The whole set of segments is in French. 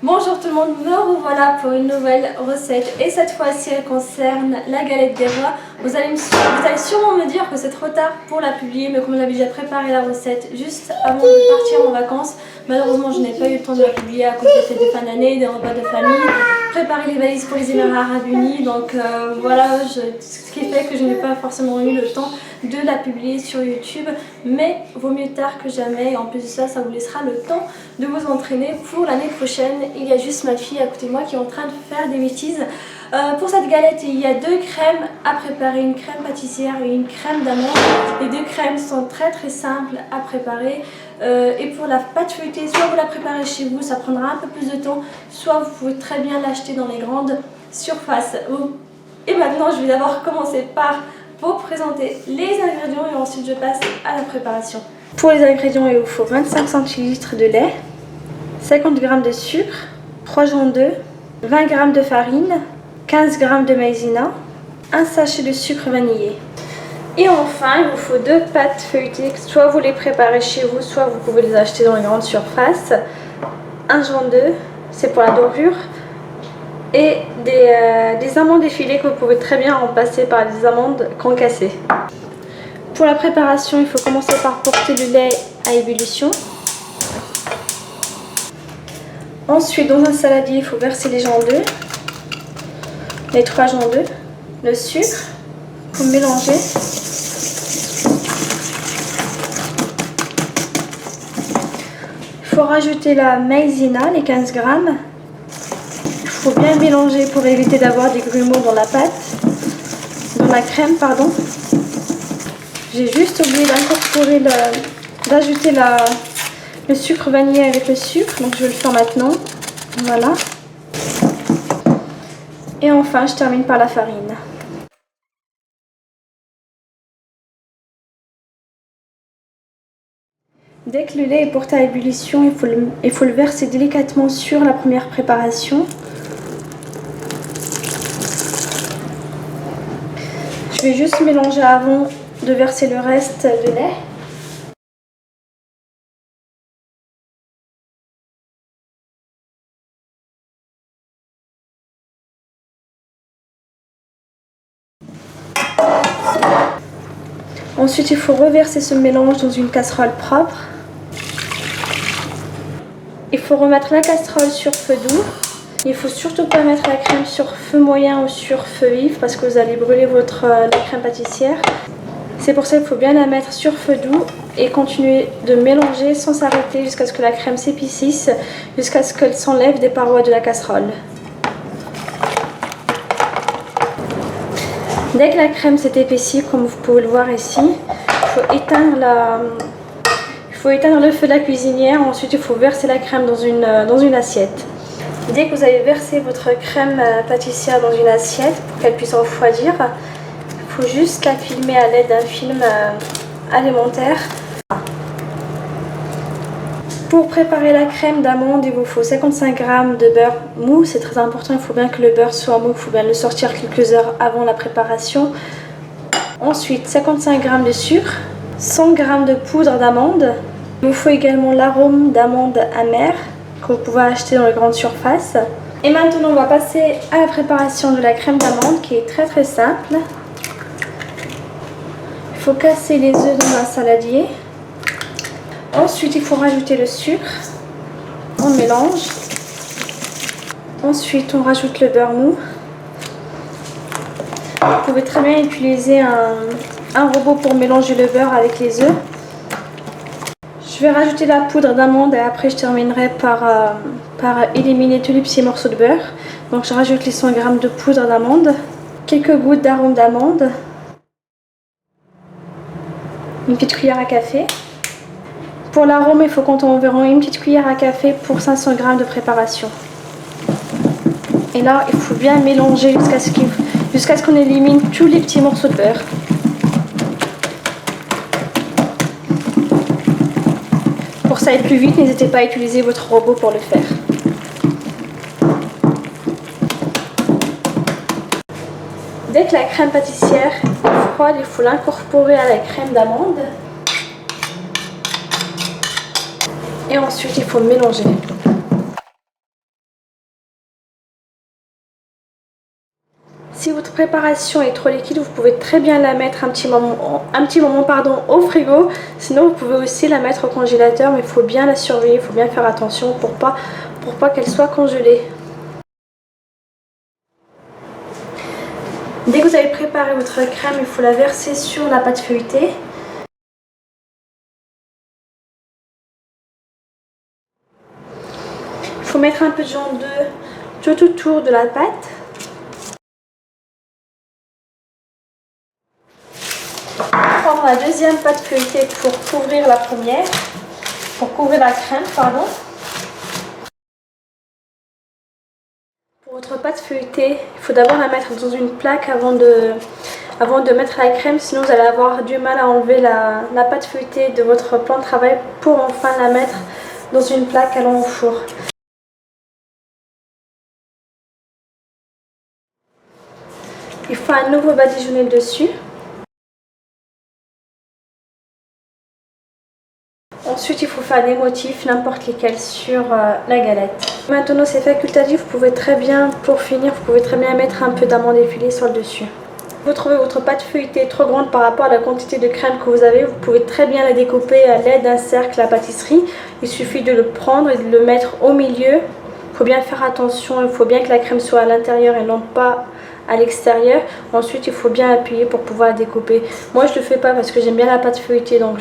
Bonjour tout le monde, me revoilà pour une nouvelle recette et cette fois-ci elle concerne la galette des rois. Vous allez sûrement me dire que c'est trop tard pour la publier, mais comme j'avais déjà préparé la recette juste avant de partir en vacances, malheureusement je n'ai pas eu le temps de la publier à cause des fêtes de fin d'année, des repas de famille, préparer les valises pour les Émirats Arabes Unis, donc voilà, ce qui fait que je n'ai pas forcément eu le temps de la publier sur YouTube, mais vaut mieux tard que jamais. Et en plus de ça, ça vous laissera le temps de vous entraîner pour l'année prochaine. Il y a juste ma fille à côté de moi qui est en train de faire des bêtises. Pour cette galette, il y a deux crèmes à préparer, une crème pâtissière et une crème d'amande. Les deux crèmes sont très simples à préparer. Et pour la pâte feuilletée, soit vous la préparez chez vous, ça prendra un peu plus de temps, soit vous pouvez très bien l'acheter dans les grandes surfaces. Et maintenant, je vais d'abord commencer par vous présenter les ingrédients et ensuite je passe à la préparation. Pour les ingrédients, il vous faut 25 centilitres de lait, 50 g de sucre, 3 jaunes d'œufs, 20 g de farine, 15 g de maïzena, un sachet de sucre vanillé. Et enfin, il vous faut deux pâtes feuilletées, soit vous les préparez chez vous, soit vous pouvez les acheter dans les grandes surfaces. Un jaune d'œuf, c'est pour la dorure. Et des amandes effilées que vous pouvez très bien remplacer par des amandes concassées. Pour la préparation, il faut commencer par porter le lait à ébullition. Ensuite, dans un saladier, il faut verser les jaunes d'œufs, les 3 jaunes d'œufs, le sucre, pour mélanger. Il faut rajouter la maïzena, les 15 g. Il faut bien mélanger pour éviter d'avoir des grumeaux dans la pâte, dans la crème, pardon. J'ai juste oublié d'ajouter le sucre vanillé avec le sucre, donc je vais le faire maintenant. Voilà. Et enfin, je termine par la farine. Dès que le lait est porté à ébullition, il faut le verser délicatement sur la première préparation. Je vais juste mélanger avant de verser le reste de lait. Ensuite, il faut reverser ce mélange dans une casserole propre. Il faut remettre la casserole sur feu doux. Il ne faut surtout pas mettre la crème sur feu moyen ou sur feu vif parce que vous allez brûler la crème pâtissière. C'est pour ça qu'il faut bien la mettre sur feu doux et continuer de mélanger sans s'arrêter jusqu'à ce que la crème s'épaississe, jusqu'à ce qu'elle s'enlève des parois de la casserole. Dès que la crème s'est épaissie, comme vous pouvez le voir ici, il faut éteindre le feu de la cuisinière. Ensuite, il faut verser la crème dans une assiette. Dès que vous avez versé votre crème pâtissière dans une assiette pour qu'elle puisse refroidir, il faut juste la filmer à l'aide d'un film alimentaire. Pour préparer la crème d'amande, il vous faut 55 g de beurre mou. C'est très important, il faut bien que le beurre soit mou, il faut bien le sortir quelques heures avant la préparation. Ensuite, 55 g de sucre, 100 g de poudre d'amande. Il vous faut également l'arôme d'amande amère que vous pouvez acheter dans les grandes surfaces. Et maintenant, on va passer à la préparation de la crème d'amande qui est très simple. Il faut casser les œufs dans un saladier. Ensuite, il faut rajouter le sucre. On mélange. Ensuite, on rajoute le beurre mou. Vous pouvez très bien utiliser un robot pour mélanger le beurre avec les œufs. Je vais rajouter la poudre d'amande et après je terminerai par éliminer tous les petits morceaux de beurre. Donc je rajoute les 100 g de poudre d'amande, quelques gouttes d'arôme d'amande, une petite cuillère à café. Pour l'arôme, il faut compter environ une petite cuillère à café pour 500 g de préparation. Et là, il faut bien mélanger jusqu'à ce qu'on élimine tous les petits morceaux de beurre. Pour ça aille plus vite, n'hésitez pas à utiliser votre robot pour le faire. Dès que la crème pâtissière est froide, il faut l'incorporer à la crème d'amande. Et ensuite, il faut mélanger. Si votre préparation est trop liquide, vous pouvez très bien la mettre un petit moment au frigo. Sinon, vous pouvez aussi la mettre au congélateur, mais il faut bien la surveiller, il faut bien faire attention pour pas qu'elle soit congelée. Dès que vous avez préparé votre crème, il faut la verser sur la pâte feuilletée. Il faut mettre un peu de jaune d'œuf tout autour de la pâte. Prendre la deuxième pâte feuilletée pour couvrir la première, pour couvrir la crème, pardon. Pour votre pâte feuilletée, il faut d'abord la mettre dans une plaque avant de mettre la crème, sinon vous allez avoir du mal à enlever la pâte feuilletée de votre plan de travail pour enfin la mettre dans une plaque allant au four. Il faut à nouveau badigeonner le dessus. Ensuite, il faut faire des motifs, n'importe lesquels, sur la galette. Maintenant, c'est facultatif, vous pouvez très bien, pour finir, vous pouvez très bien mettre un peu d'amande effilée sur le dessus. Vous trouvez votre pâte feuilletée trop grande par rapport à la quantité de crème que vous avez, vous pouvez très bien la découper à l'aide d'un cercle à pâtisserie. Il suffit de le prendre et de le mettre au milieu. Il faut bien faire attention, il faut bien que la crème soit à l'intérieur et non pas à l'extérieur. Ensuite, il faut bien appuyer pour pouvoir la découper. Moi, je le fais pas parce que j'aime bien la pâte feuilletée, donc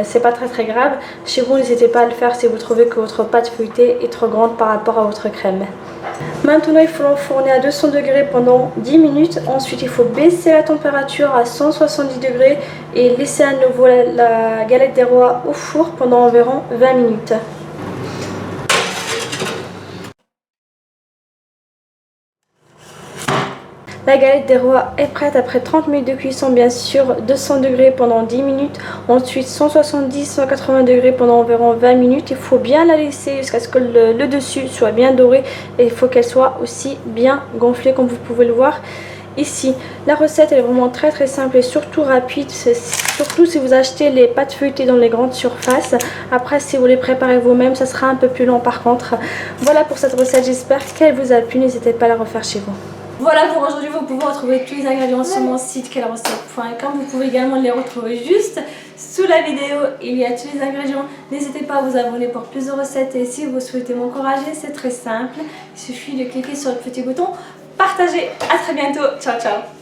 c'est pas très grave. Chez vous, n'hésitez pas à le faire si vous trouvez que votre pâte feuilletée est trop grande par rapport à votre crème. Maintenant, il faut l'enfourner à 200 degrés pendant 10 minutes. Ensuite, il faut baisser la température à 170 degrés et laisser à nouveau la galette des rois au four pendant environ 20 minutes. La galette des rois est prête après 30 minutes de cuisson, bien sûr, 200 degrés pendant 10 minutes, ensuite 170-180 degrés pendant environ 20 minutes. Il faut bien la laisser jusqu'à ce que le dessus soit bien doré et il faut qu'elle soit aussi bien gonflée comme vous pouvez le voir ici. La recette est vraiment très simple et surtout rapide, surtout si vous achetez les pâtes feuilletées dans les grandes surfaces. Après, si vous les préparez vous-même, ça sera un peu plus long par contre. Voilà pour cette recette, j'espère qu'elle vous a plu, n'hésitez pas à la refaire chez vous. Voilà pour aujourd'hui, vous pouvez retrouver tous les ingrédients sur mon site quelrecette.com. Vous pouvez également les retrouver juste sous la vidéo, il y a tous les ingrédients. N'hésitez pas à vous abonner pour plus de recettes et si vous souhaitez m'encourager, c'est très simple. Il suffit de cliquer sur le petit bouton partager. À très bientôt, ciao ciao.